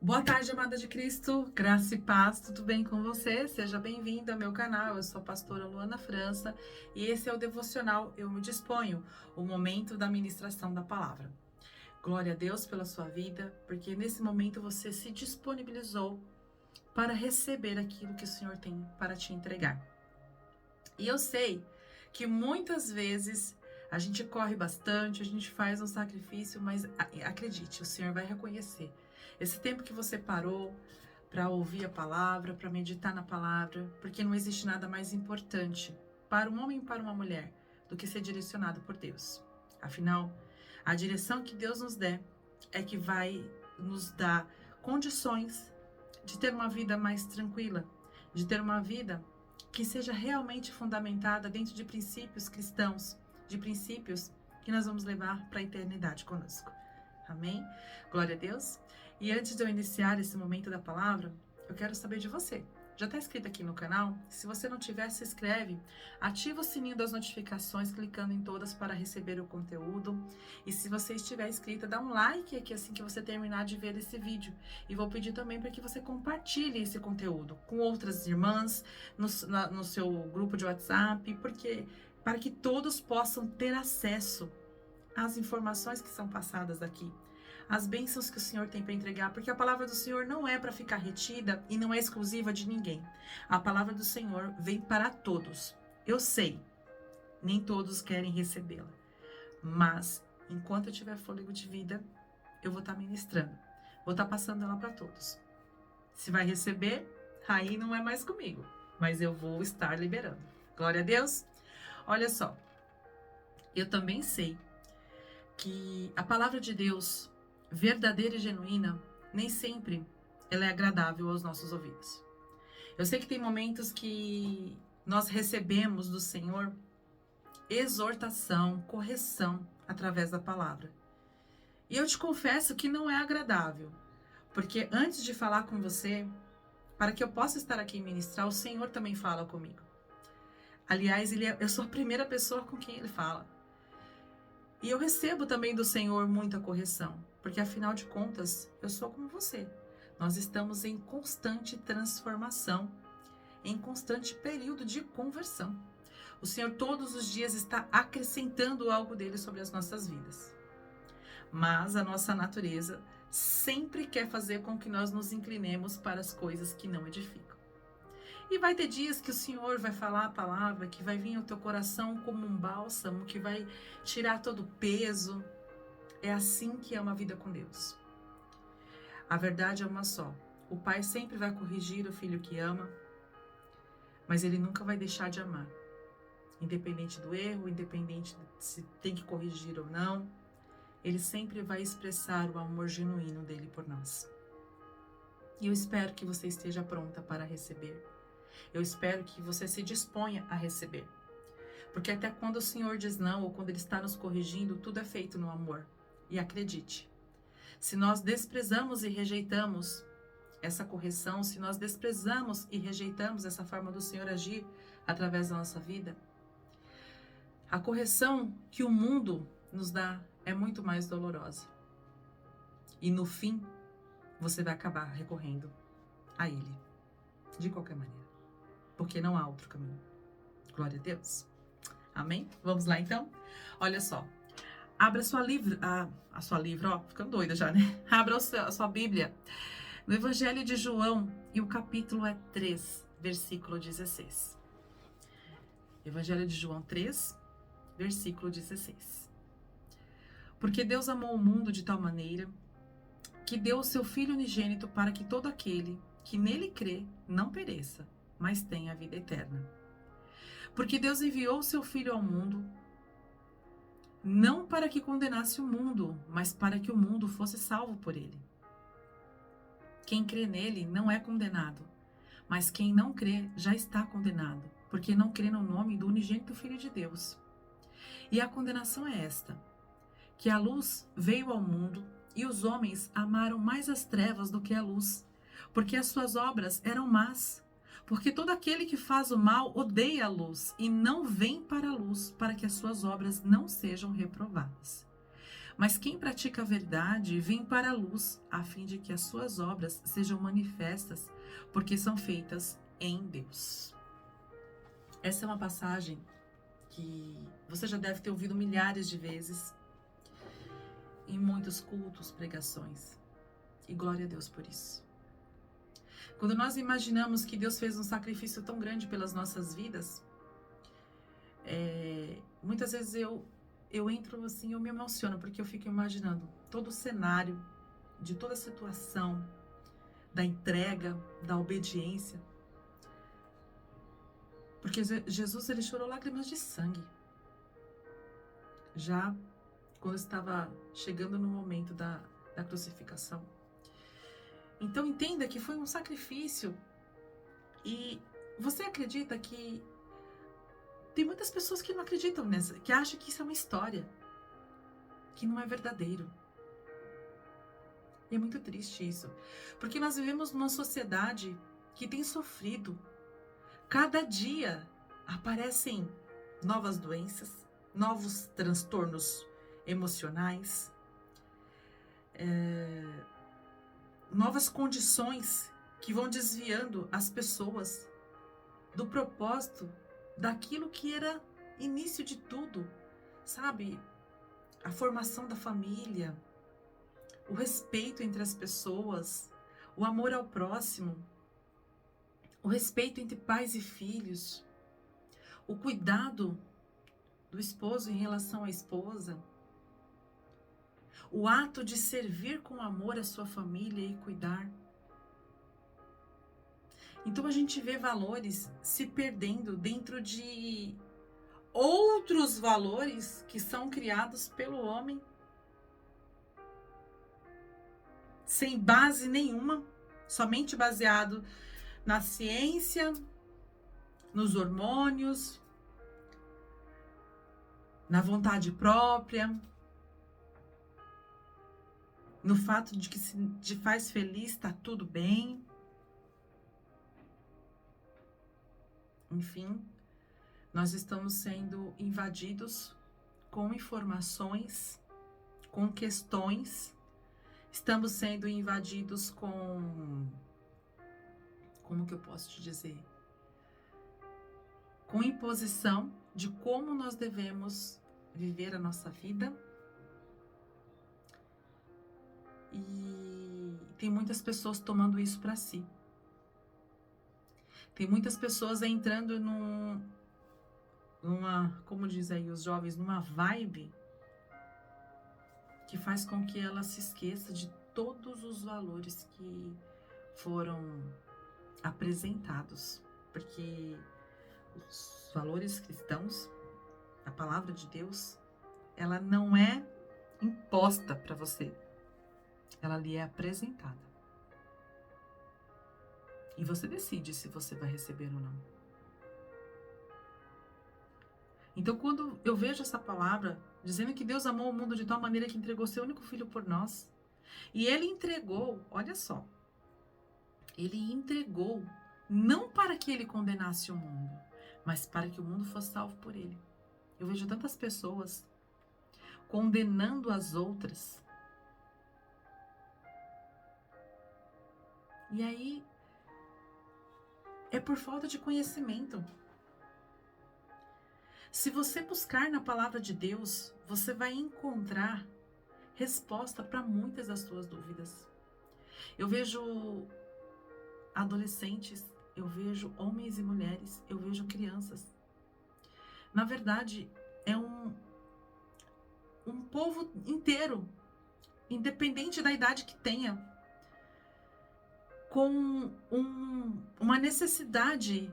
Boa tarde, amada de Cristo, graça e paz, tudo bem com você? Seja bem-vindo ao meu canal, eu sou a pastora Luana França e esse é o devocional Eu Me Disponho, o momento da ministração da palavra. Glória a Deus pela sua vida, porque nesse momento você se disponibilizou para receber aquilo que o Senhor tem para te entregar. E eu sei que muitas vezes a gente corre bastante, a gente faz um sacrifício, mas acredite, o Senhor vai reconhecer. Esse tempo que você parou para ouvir a palavra, para meditar na palavra, porque não existe nada mais importante para um homem e para uma mulher do que ser direcionado por Deus. Afinal, a direção que Deus nos der é que vai nos dar condições de ter uma vida mais tranquila, de ter uma vida que seja realmente fundamentada dentro de princípios cristãos, de princípios que nós vamos levar para a eternidade conosco. Amém? Glória a Deus. E antes de eu iniciar esse momento da palavra, eu quero saber de você. Já está inscrito aqui no canal? Se você não tiver, se inscreve. Ativa o sininho das notificações, clicando em todas para receber o conteúdo. E se você estiver inscrita, dá um like aqui assim que você terminar de ver esse vídeo. E vou pedir também para que você compartilhe esse conteúdo com outras irmãs, no seu grupo de WhatsApp, porque para que todos possam ter acesso às informações que são passadas aqui, as bênçãos que o Senhor tem para entregar, porque a palavra do Senhor não é para ficar retida e não é exclusiva de ninguém. A palavra do Senhor vem para todos. Eu sei, nem todos querem recebê-la, mas enquanto eu tiver fôlego de vida, eu vou estar ministrando, vou estar passando ela para todos. Se vai receber, aí não é mais comigo, mas eu vou estar liberando. Glória a Deus. Olha só, eu também sei que a palavra de Deus, verdadeira e genuína, nem sempre ela é agradável aos nossos ouvidos. Eu sei que tem momentos que nós recebemos do Senhor exortação, correção através da palavra. E eu te confesso que não é agradável, porque antes de falar com você, para que eu possa estar aqui e ministrar, o Senhor também fala comigo. Aliás, eu sou a primeira pessoa com quem Ele fala. E eu recebo também do Senhor muita correção, porque afinal de contas, eu sou como você. Nós estamos em constante transformação, em constante período de conversão. O Senhor todos os dias está acrescentando algo dele sobre as nossas vidas. Mas a nossa natureza sempre quer fazer com que nós nos inclinemos para as coisas que não edificam. E vai ter dias que o Senhor vai falar a palavra, que vai vir ao teu coração como um bálsamo, que vai tirar todo o peso. É assim que é uma vida com Deus. A verdade é uma só. O pai sempre vai corrigir o filho que ama, mas ele nunca vai deixar de amar. Independente do erro, independente de se tem que corrigir ou não, ele sempre vai expressar o amor genuíno dele por nós. E eu espero que você esteja pronta para receber. Eu espero que você se disponha a receber. Porque até quando o Senhor diz não, ou quando Ele está nos corrigindo, tudo é feito no amor. E acredite, se nós desprezamos e rejeitamos essa correção, se nós desprezamos e rejeitamos essa forma do Senhor agir através da nossa vida, a correção que o mundo nos dá é muito mais dolorosa. E no fim, você vai acabar recorrendo a Ele, de qualquer maneira. Porque não há outro caminho. Glória a Deus. Amém? Vamos lá então? Olha só. Abra a sua livro, ó, ficando doida já, né? Abra a sua Bíblia no Evangelho de João e o capítulo é 3, versículo 16. Evangelho de João 3, versículo 16. Porque Deus amou o mundo de tal maneira que deu o seu Filho unigênito para que todo aquele que nele crê não pereça, mas tenha a vida eterna. Porque Deus enviou o seu Filho ao mundo, não para que condenasse o mundo, mas para que o mundo fosse salvo por ele. Quem crê nele não é condenado, mas quem não crê já está condenado, porque não crê no nome do unigênito Filho de Deus. E a condenação é esta, que a luz veio ao mundo e os homens amaram mais as trevas do que a luz, porque as suas obras eram más. Porque todo aquele que faz o mal odeia a luz e não vem para a luz, para que as suas obras não sejam reprovadas. Mas quem pratica a verdade vem para a luz, a fim de que as suas obras sejam manifestas, porque são feitas em Deus. Essa é uma passagem que você já deve ter ouvido milhares de vezes, em muitos cultos, pregações. E glória a Deus por isso. Quando nós imaginamos que Deus fez um sacrifício tão grande pelas nossas vidas, muitas vezes eu entro assim, eu me emociono, porque eu fico imaginando todo o cenário, de toda a situação, da entrega, da obediência. Porque Jesus, ele chorou lágrimas de sangue. Já quando estava chegando no momento da crucificação. Então entenda que foi um sacrifício. E você acredita que tem muitas pessoas que não acreditam nessa, que acham que isso é uma história, que não é verdadeiro. E é muito triste isso, porque nós vivemos numa sociedade que tem sofrido. Cada dia aparecem novas doenças, novos transtornos emocionais, novas condições que vão desviando as pessoas do propósito, daquilo que era início de tudo, sabe? A formação da família, o respeito entre as pessoas, o amor ao próximo, o respeito entre pais e filhos, o cuidado do esposo em relação à esposa, o ato de servir com amor a sua família e cuidar. Então a gente vê valores se perdendo dentro de outros valores que são criados pelo homem, sem base nenhuma, somente baseado na ciência, nos hormônios, na vontade própria, no fato de que se te faz feliz, está tudo bem. Enfim, nós estamos sendo invadidos com informações, com questões, estamos sendo invadidos com, como que eu posso te dizer? Com imposição de como nós devemos viver a nossa vida. E tem muitas pessoas tomando isso para si. Tem muitas pessoas entrando numa, como diz aí os jovens, numa vibe que faz com que ela se esqueça de todos os valores que foram apresentados. Porque os valores cristãos, a palavra de Deus, ela não é imposta para você. Ela lhe é apresentada. E você decide se você vai receber ou não. Então, quando eu vejo essa palavra dizendo que Deus amou o mundo de tal maneira que entregou seu único filho por nós, e ele entregou, olha só, ele entregou não para que ele condenasse o mundo, mas para que o mundo fosse salvo por ele. Eu vejo tantas pessoas condenando as outras. E aí, é por falta de conhecimento. Se você buscar na palavra de Deus, você vai encontrar resposta para muitas das suas dúvidas. Eu vejo adolescentes, eu vejo homens e mulheres, eu vejo crianças. Na verdade, é um povo inteiro, independente da idade que tenha, com uma necessidade,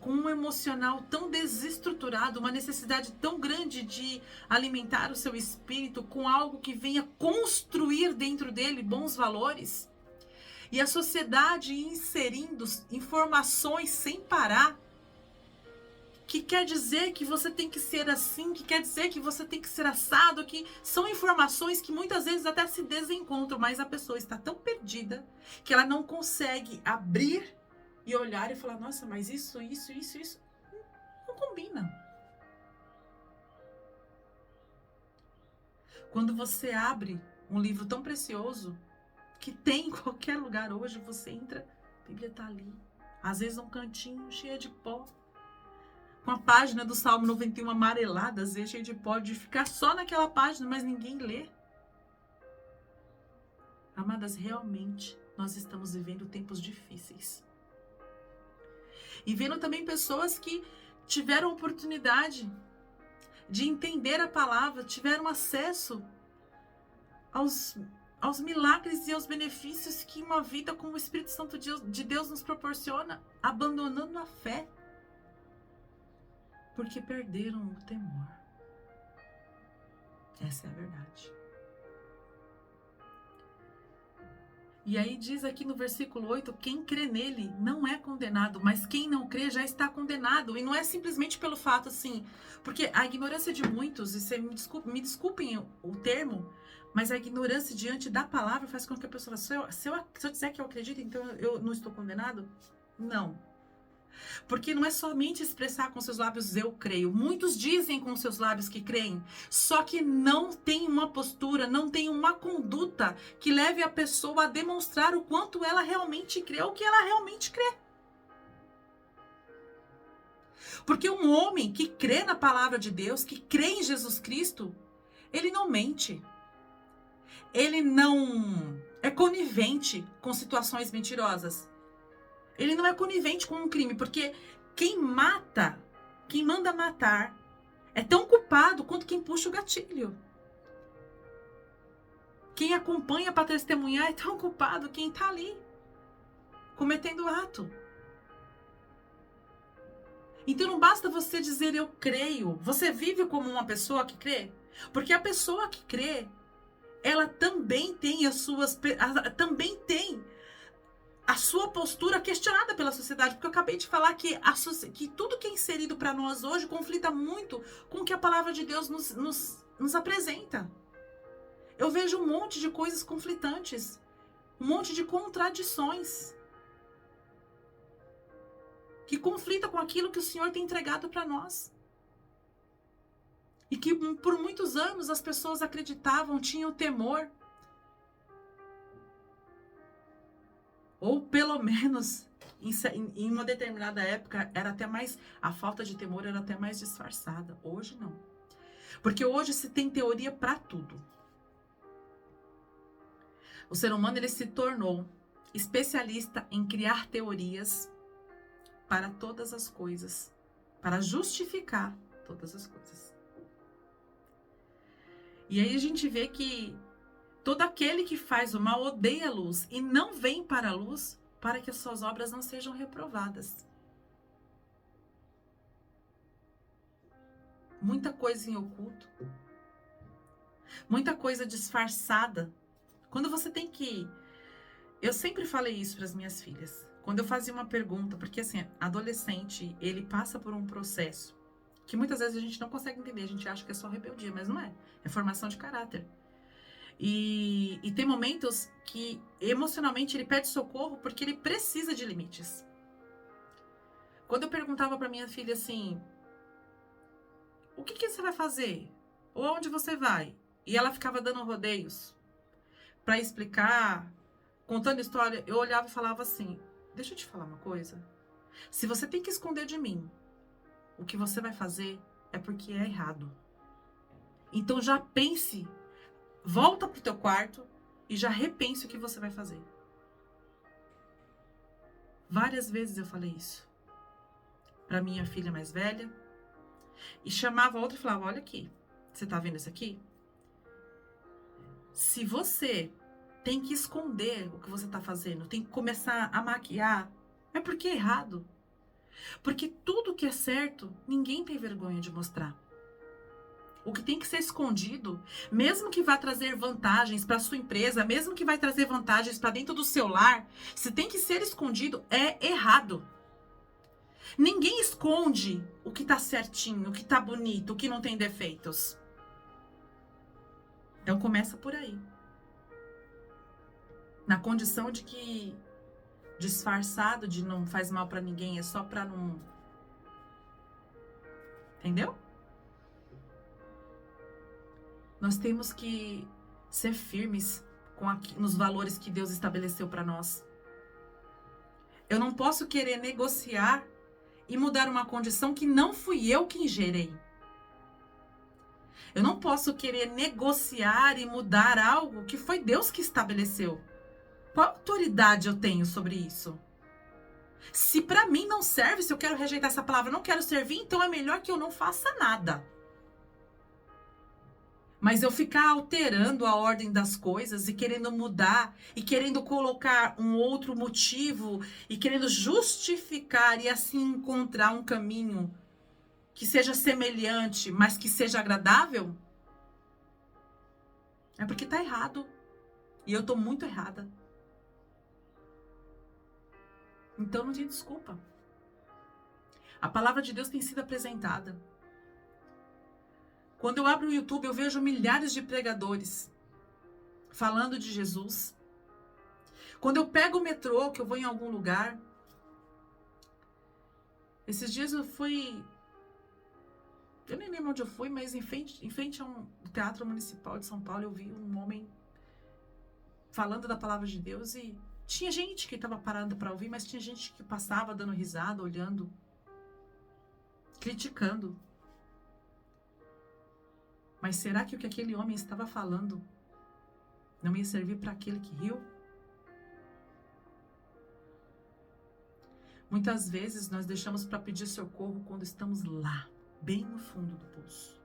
com um emocional tão desestruturado, uma necessidade tão grande de alimentar o seu espírito com algo que venha construir dentro dele bons valores. E a sociedade inserindo informações sem parar, que quer dizer que você tem que ser assim, que quer dizer que você tem que ser assado, que são informações que muitas vezes até se desencontram, mas a pessoa está tão perdida que ela não consegue abrir e olhar e falar, nossa, mas isso não combina. Quando você abre um livro tão precioso, que tem em qualquer lugar hoje, você entra, a Bíblia está ali. Às vezes um cantinho cheio de pó, com a página do Salmo 91 amarelada, às vezes cheia de pó, de ficar só naquela página, mas ninguém lê. Amadas, realmente, nós estamos vivendo tempos difíceis. E vendo também pessoas que tiveram oportunidade de entender a palavra, tiveram acesso aos milagres e aos benefícios que uma vida com o Espírito Santo de Deus nos proporciona, abandonando a fé, porque perderam o temor. Essa é a verdade. E aí diz aqui no versículo 8, quem crê nele não é condenado, mas quem não crê já está condenado. E não é simplesmente pelo fato assim, porque a ignorância de muitos, e me desculpem o termo, mas a ignorância diante da palavra faz com que a pessoa fale, se eu disser que eu acredito, então eu não estou condenado? Não. Porque não é somente expressar com seus lábios eu creio. Muitos dizem com seus lábios que creem, só que não tem uma postura, não tem uma conduta que leve a pessoa a demonstrar o quanto ela realmente crê, ou que ela realmente crê. Porque um homem que crê na palavra de Deus, que crê em Jesus Cristo, ele não mente. Ele não é conivente com situações mentirosas. Ele não é conivente com um crime, porque quem mata, quem manda matar, é tão culpado quanto quem puxa o gatilho. Quem acompanha para testemunhar é tão culpado quem está ali, cometendo o ato. Então não basta você dizer eu creio. Você vive como uma pessoa que crê? Porque a pessoa que crê, ela também tem a sua postura questionada pela sociedade, porque eu acabei de falar que tudo que é inserido para nós hoje conflita muito com o que a palavra de Deus nos apresenta. Eu vejo um monte de coisas conflitantes, um monte de contradições, que conflita com aquilo que o Senhor tem entregado para nós. E que por muitos anos as pessoas acreditavam, tinham temor. Ou pelo menos, em uma determinada época, era até mais, a falta de temor era até mais disfarçada. Hoje não. Porque hoje se tem teoria para tudo. O ser humano ele se tornou especialista em criar teorias para todas as coisas, para justificar todas as coisas. E aí a gente vê que todo aquele que faz o mal odeia a luz e não vem para a luz para que as suas obras não sejam reprovadas. Muita coisa em oculto. Muita coisa disfarçada. Quando você tem que... Eu sempre falei isso para as minhas filhas. Quando eu fazia uma pergunta, porque assim, adolescente, ele passa por um processo que muitas vezes a gente não consegue entender. A gente acha que é só rebeldia, mas não é. É formação de caráter. E tem momentos que emocionalmente ele pede socorro porque ele precisa de limites. Quando eu perguntava para minha filha assim, o que você vai fazer? Ou aonde você vai? E ela ficava dando rodeios para explicar, contando história, eu olhava e falava assim, deixa eu te falar uma coisa. Se você tem que esconder de mim o que você vai fazer, é porque é errado. Então já pense, volta pro teu quarto e já repense o que você vai fazer. Várias vezes eu falei isso para minha filha mais velha e chamava a outra e falava, olha aqui, você tá vendo isso aqui? Se você tem que esconder o que você tá fazendo, tem que começar a maquiar, é porque é errado. Porque tudo que é certo, ninguém tem vergonha de mostrar. O que tem que ser escondido, mesmo que vá trazer vantagens para sua empresa, mesmo que vai trazer vantagens para dentro do seu lar, se tem que ser escondido, é errado. Ninguém esconde o que tá certinho, o que tá bonito, o que não tem defeitos. Então começa por aí. Na condição de que disfarçado de não faz mal para ninguém, é só para não... Entendeu? Nós temos que ser firmes nos valores que Deus estabeleceu para nós. Eu não posso querer negociar e mudar uma condição que não fui eu quem gerei. Eu não posso querer negociar e mudar algo que foi Deus que estabeleceu. Qual autoridade eu tenho sobre isso? Se para mim não serve, se eu quero rejeitar essa palavra, não quero servir, então é melhor que eu não faça nada. Mas eu ficar alterando a ordem das coisas e querendo mudar e querendo colocar um outro motivo e querendo justificar e assim encontrar um caminho que seja semelhante, mas que seja agradável, é porque tá errado. E eu tô muito errada. Então não tem desculpa. A palavra de Deus tem sido apresentada. Quando eu abro o YouTube, eu vejo milhares de pregadores falando de Jesus. Quando eu pego o metrô, que eu vou em algum lugar. Esses dias eu fui... Eu nem lembro onde eu fui, mas em frente a um teatro municipal de São Paulo, eu vi um homem falando da palavra de Deus e tinha gente que estava parada para ouvir, mas tinha gente que passava dando risada, olhando, criticando. Mas será que o que aquele homem estava falando não ia servir para aquele que riu? Muitas vezes nós deixamos para pedir socorro quando estamos lá, bem no fundo do poço.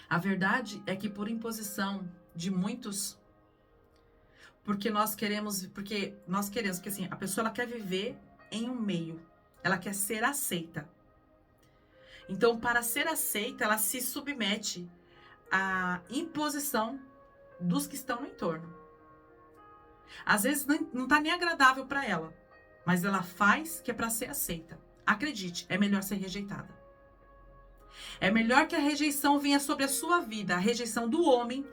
A verdade é que por imposição de muitos, porque assim, a pessoa ela quer viver em um meio, ela quer ser aceita. Então, para ser aceita, ela se submete à imposição dos que estão no entorno. Às vezes não está nem agradável para ela, mas ela faz que é para ser aceita. Acredite, é melhor ser rejeitada. É melhor que a rejeição venha sobre a sua vida, a rejeição do homem,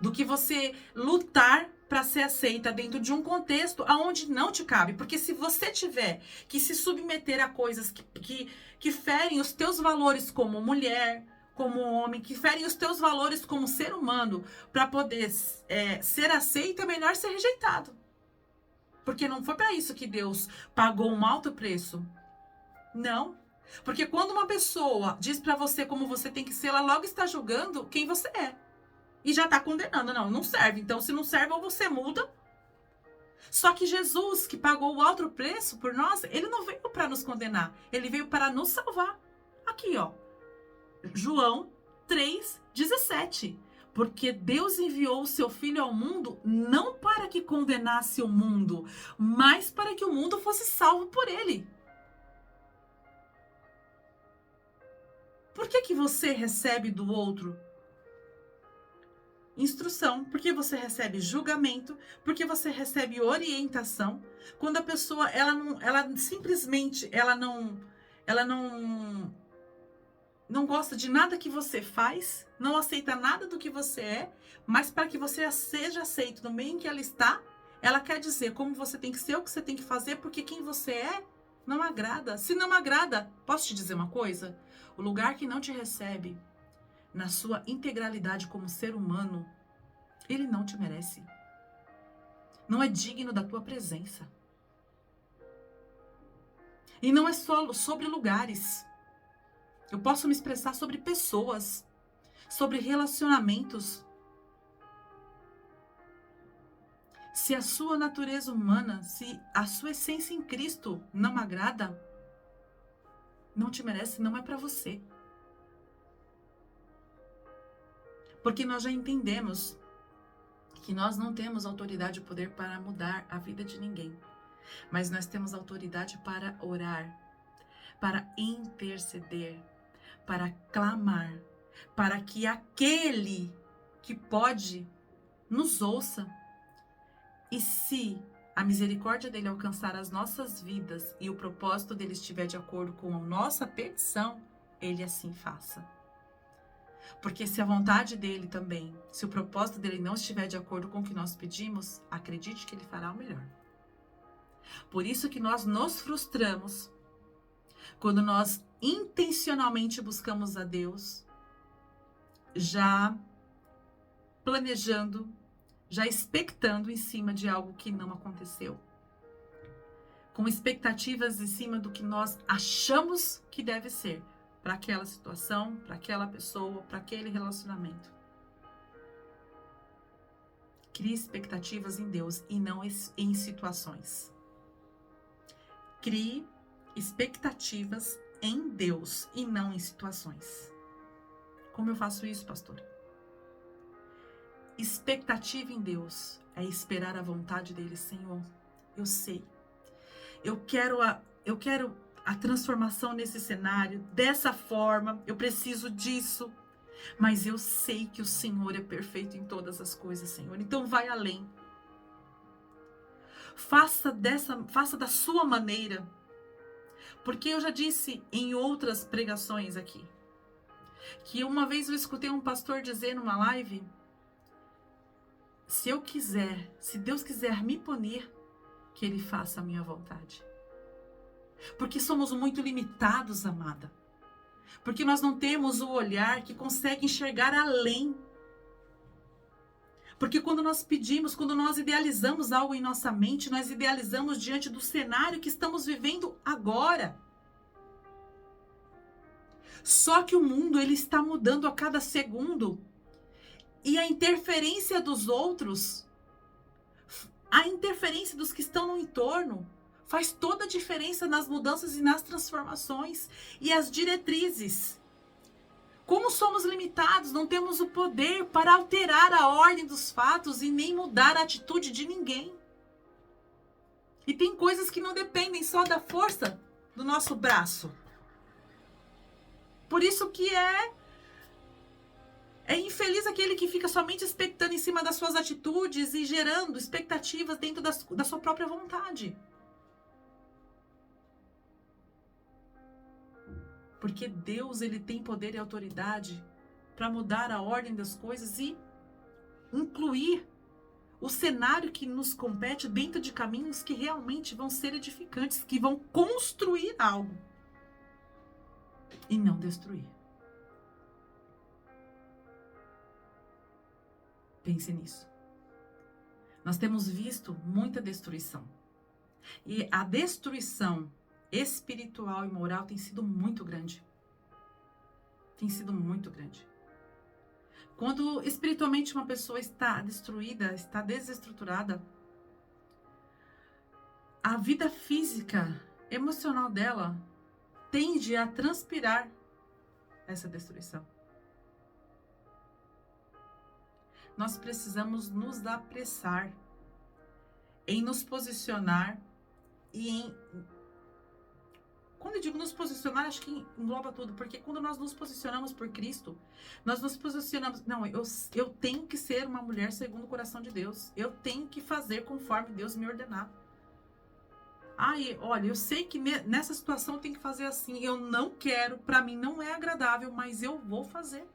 do que você lutar para ser aceita dentro de um contexto aonde não te cabe. Porque se você tiver que se submeter a coisas que ferem os teus valores como mulher, como homem, que ferem os teus valores como ser humano, para poder ser aceito, é melhor ser rejeitado. Porque não foi para isso que Deus pagou um alto preço. Não. Porque quando uma pessoa diz para você como você tem que ser, ela logo está julgando quem você é. E já está condenando. Não serve. Então, se não serve, ou você muda. Só que Jesus, que pagou o alto preço por nós, ele não veio para nos condenar. Ele veio para nos salvar. Aqui, ó. João 3,17. Porque Deus enviou o seu Filho ao mundo não para que condenasse o mundo, mas para que o mundo fosse salvo por ele. Por que você recebe do outro instrução? Porque você recebe julgamento, porque você recebe orientação. Quando a pessoa, ela simplesmente não gosta de nada que você faz, não aceita nada do que você é, mas para que você seja aceito no meio em que ela está, ela quer dizer como você tem que ser, o que você tem que fazer, porque quem você é não agrada. Se não agrada, posso te dizer uma coisa? O lugar que não te recebe na sua integralidade como ser humano, ele não te merece. Não é digno da tua presença. E não é só sobre lugares. Eu posso me expressar sobre pessoas, sobre relacionamentos. Se a sua natureza humana, se a sua essência em Cristo não agrada, não te merece, não é para você. Porque nós já entendemos que nós não temos autoridade e poder para mudar a vida de ninguém. Mas nós temos autoridade para orar, para interceder, para clamar, para que aquele que pode nos ouça. E se a misericórdia dele alcançar as nossas vidas e o propósito dele estiver de acordo com a nossa petição, ele assim faça. Porque se a vontade dele também, se o propósito dele não estiver de acordo com o que nós pedimos, acredite que ele fará o melhor. Por isso que nós nos frustramos quando nós intencionalmente buscamos a Deus, já planejando, já expectando em cima de algo que não aconteceu. Com expectativas em cima do que nós achamos que deve ser para aquela situação, para aquela pessoa, para aquele relacionamento. Crie expectativas em Deus e não em situações. Crie expectativas em Deus e não em situações. Como eu faço isso, pastor? Expectativa em Deus é esperar a vontade dele. Senhor, eu sei. Eu quero a transformação nesse cenário, dessa forma, eu preciso disso. Mas eu sei que o Senhor é perfeito em todas as coisas, Senhor. Então vai além. Faça da sua maneira. Porque eu já disse em outras pregações aqui, que uma vez eu escutei um pastor dizer numa live, se Deus quiser me punir, que Ele faça a minha vontade. Porque somos muito limitados, amada. Porque nós não temos o olhar que consegue enxergar além. Porque quando nós pedimos, quando nós idealizamos algo em nossa mente, nós idealizamos diante do cenário que estamos vivendo agora. Só que o mundo, ele está mudando a cada segundo. E a interferência dos outros, a interferência dos que estão no entorno, faz toda a diferença nas mudanças e nas transformações. E as diretrizes. Como somos limitados, não temos o poder para alterar a ordem dos fatos e nem mudar a atitude de ninguém. E tem coisas que não dependem só da força do nosso braço. Por isso que é infeliz aquele que fica somente expectando em cima das suas atitudes e gerando expectativas dentro da sua própria vontade. Porque Deus, ele tem poder e autoridade para mudar a ordem das coisas e incluir o cenário que nos compete dentro de caminhos que realmente vão ser edificantes, que vão construir algo e não destruir. Pense nisso. Nós temos visto muita destruição. E a destruição espiritual e moral tem sido muito grande. Tem sido muito grande. Quando espiritualmente uma pessoa está destruída, está desestruturada, a vida física, emocional dela tende a transpirar essa destruição. Nós precisamos nos apressar em nos posicionar e em... Quando eu digo nos posicionar, acho que engloba tudo, porque quando nós nos posicionamos por Cristo, nós nos posicionamos... Não, eu tenho que ser uma mulher segundo o coração de Deus. Eu tenho que fazer conforme Deus me ordenar. Ai, olha, eu sei que nessa situação eu tenho que fazer assim. Eu não quero, para mim não é agradável, mas eu vou fazer.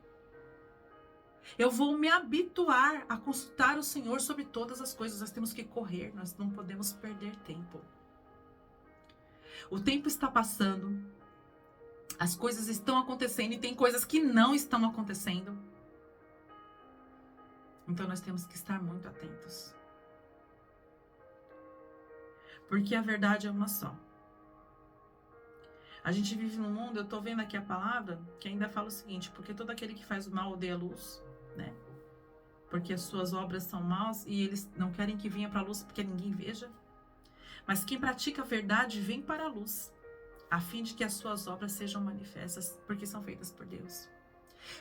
Eu vou me habituar a consultar o Senhor sobre todas as coisas. Nós temos que correr, nós não podemos perder tempo. O tempo está passando, as coisas estão acontecendo e tem coisas que não estão acontecendo. Então nós temos que estar muito atentos. Porque a verdade é uma só. A gente vive num mundo, eu estou vendo aqui a palavra, que ainda fala o seguinte, porque todo aquele que faz o mal odeia a luz, né? Porque as suas obras são maus e eles não querem que venha para a luz porque ninguém veja. Mas quem pratica a verdade vem para a luz, a fim de que as suas obras sejam manifestas, porque são feitas por Deus.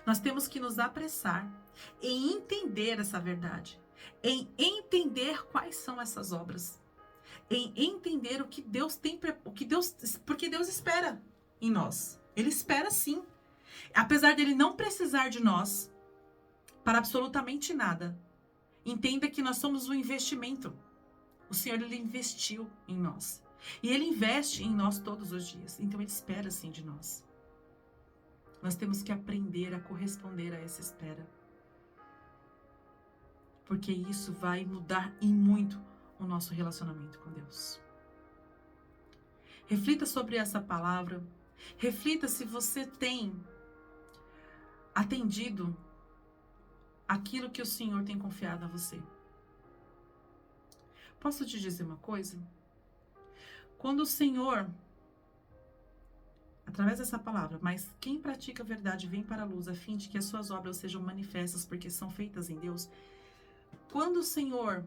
Nós temos que nos apressar em entender essa verdade, em entender quais são essas obras, em entender o que Deus tem, porque Deus espera em nós. Ele espera sim. Apesar dele não precisar de nós para absolutamente nada, entenda que nós somos um investimento. O Senhor, ele investiu em nós. E ele investe em nós todos os dias. Então, ele espera sim de nós. Nós temos que aprender a corresponder a essa espera. Porque isso vai mudar em muito o nosso relacionamento com Deus. Reflita sobre essa palavra. Reflita se você tem atendido aquilo que o Senhor tem confiado a você. Posso te dizer uma coisa? Quando o Senhor, através dessa palavra, mas quem pratica a verdade vem para a luz, a fim de que as suas obras sejam manifestas, porque são feitas em Deus. Quando o Senhor,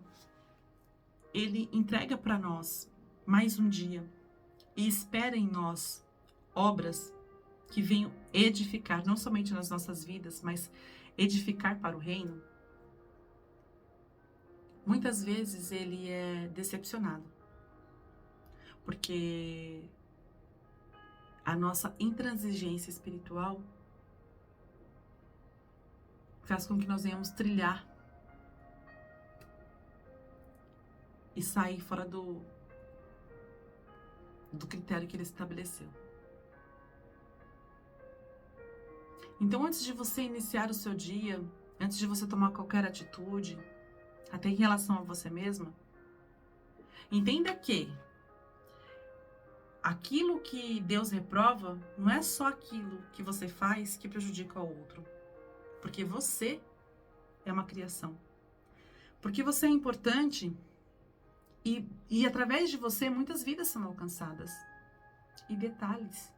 Ele entrega para nós mais um dia e espera em nós obras que venham edificar, não somente nas nossas vidas, mas edificar para o reino, muitas vezes Ele é decepcionado, porque a nossa intransigência espiritual faz com que nós venhamos trilhar e sair fora do critério que Ele estabeleceu. Então, antes de você iniciar o seu dia, antes de você tomar qualquer atitude, até em relação a você mesma, entenda que aquilo que Deus reprova não é só aquilo que você faz que prejudica o outro. Porque você é uma criação. Porque você é importante e através de você muitas vidas são alcançadas. E detalhes,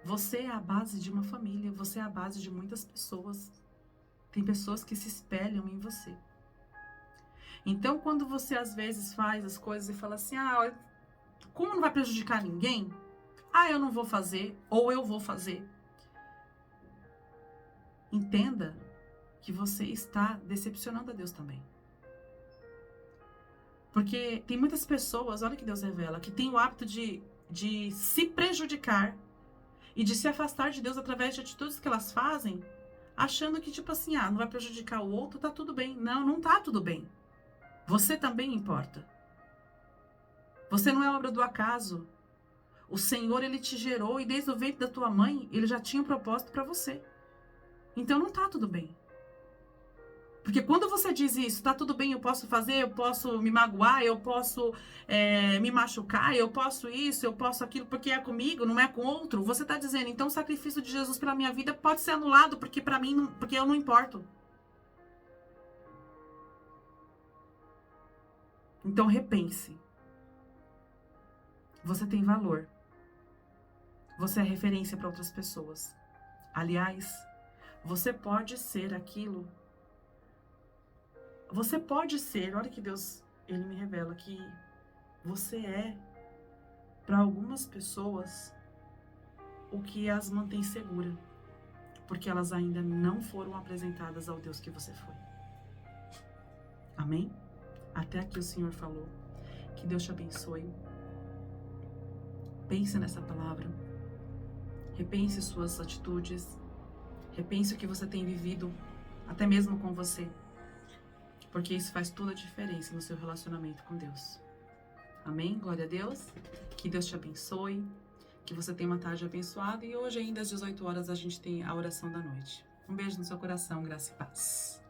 você é a base de uma família, você é a base de muitas pessoas. Tem pessoas que se espelham em você. Então, quando você às vezes faz as coisas e fala assim, como não vai prejudicar ninguém? Eu não vou fazer, ou eu vou fazer. Entenda que você está decepcionando a Deus também. Porque tem muitas pessoas, olha que Deus revela, que tem o hábito de se prejudicar e de se afastar de Deus através de atitudes que elas fazem, achando que tipo assim, não vai prejudicar o outro, tá tudo bem. Não, não tá tudo bem. Você também importa. Você não é obra do acaso. O Senhor, Ele te gerou e desde o ventre da tua mãe, Ele já tinha um propósito para você. Então não tá tudo bem. Porque quando você diz isso, tá tudo bem, eu posso fazer, eu posso me magoar, eu posso me machucar, eu posso isso, eu posso aquilo, porque é comigo, não é com outro. Você tá dizendo, então o sacrifício de Jesus pela minha vida pode ser anulado, porque para mim, porque eu não importo. Então repense. Você tem valor. Você é referência para outras pessoas. Aliás, você pode ser aquilo. Você pode ser, olha que Deus, Ele me revela que você é, para algumas pessoas, o que as mantém segura. Porque elas ainda não foram apresentadas ao Deus que você foi. Amém? Até aqui o Senhor falou. Que Deus te abençoe. Pense nessa palavra. Repense suas atitudes. Repense o que você tem vivido, até mesmo com você. Porque isso faz toda a diferença no seu relacionamento com Deus. Amém? Glória a Deus. Que Deus te abençoe. Que você tenha uma tarde abençoada. E hoje ainda às 18 horas a gente tem a oração da noite. Um beijo no seu coração, graça e paz.